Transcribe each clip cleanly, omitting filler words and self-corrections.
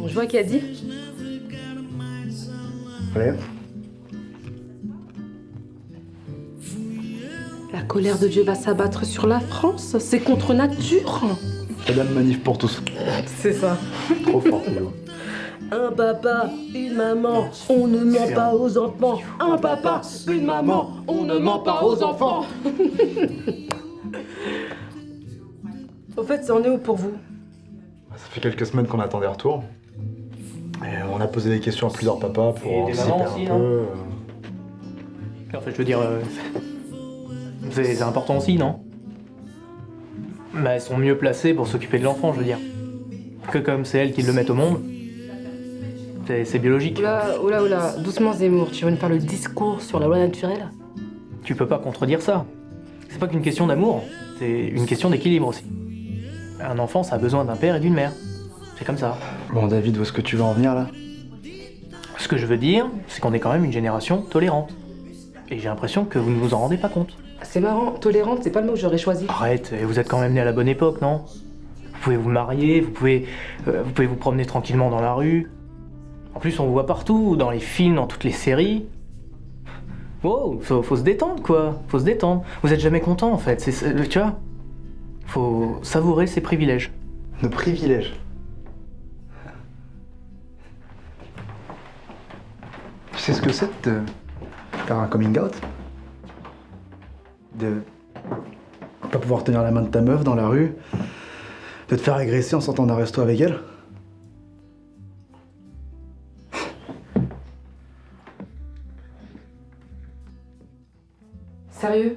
Je vois qu'il a dit. Ouais. La colère de Dieu va s'abattre sur la France, c'est contre nature. Madame Manif pour tous. C'est ça. Trop fort, Théo. Un papa, une maman, on ne ment pas aux enfants. Un papa, une maman, on ne ment pas aux enfants. Au fait, ça en est où pour vous? Ça fait quelques semaines qu'on attend des retours. Et on a posé des questions à plusieurs papas pour Et des anticiper mamans un aussi, peu. En fait, je veux dire, c'est important aussi, non? Bah, elles sont mieux placées pour s'occuper de l'enfant, je veux dire. Que comme c'est elles qui le mettent au monde. C'est biologique. Oula, doucement Zemmour, tu vas nous faire le discours sur la loi naturelle? Tu peux pas contredire ça. C'est pas qu'une question d'amour, c'est une question d'équilibre aussi. Un enfant, ça a besoin d'un père et d'une mère. C'est comme ça. Bon, David, où est-ce que tu veux en venir là? Ce que je veux dire, c'est qu'on est quand même une génération tolérante. Et j'ai l'impression que vous ne vous en rendez pas compte. C'est marrant, tolérante, c'est pas le mot que j'aurais choisi. Arrête, vous êtes quand même né à la bonne époque, non? Vous pouvez vous marier, vous pouvez vous promener tranquillement dans la rue. En plus, on vous voit partout, dans les films, dans toutes les séries. Wow, faut se détendre, quoi. Faut se détendre. Vous êtes jamais content, en fait. Tu vois? Faut savourer ses privilèges. Nos privilèges. Tu sais ce que c'est de faire un coming out? De pas pouvoir tenir la main de ta meuf dans la rue? De te faire agresser en sortant d'un resto avec elle? Sérieux?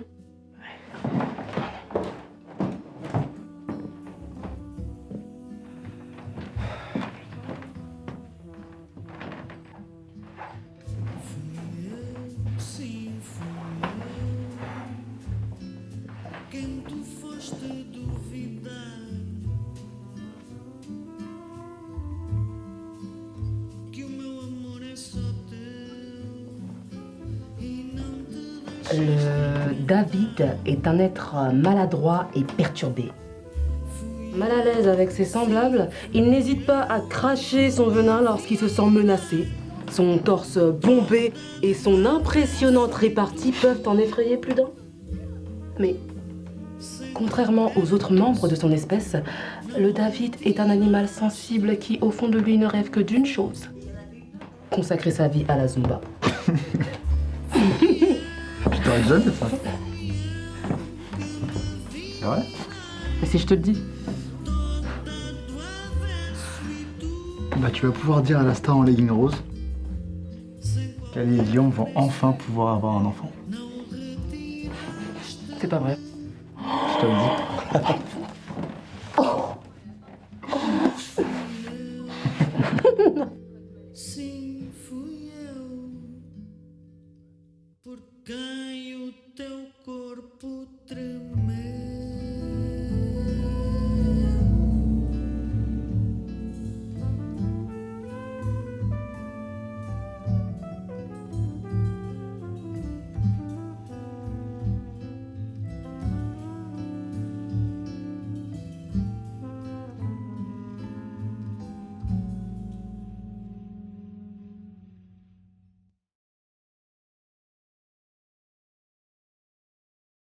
Le David est un être maladroit et perturbé. Mal à l'aise avec ses semblables, il n'hésite pas à cracher son venin lorsqu'il se sent menacé. Son torse bombé et son impressionnante répartie peuvent en effrayer plus d'un. Mais, contrairement aux autres membres de son espèce, le David est un animal sensible qui, au fond de lui, ne rêve que d'une chose: consacrer sa vie à la Zumba. Je t'aurais jamais fait ça. C'est vrai? Mais si je te le dis. Bah tu vas pouvoir dire à la star en legging rose qu'Ali et Guillaume vont enfin pouvoir avoir un enfant. C'est pas vrai. Je te le dis.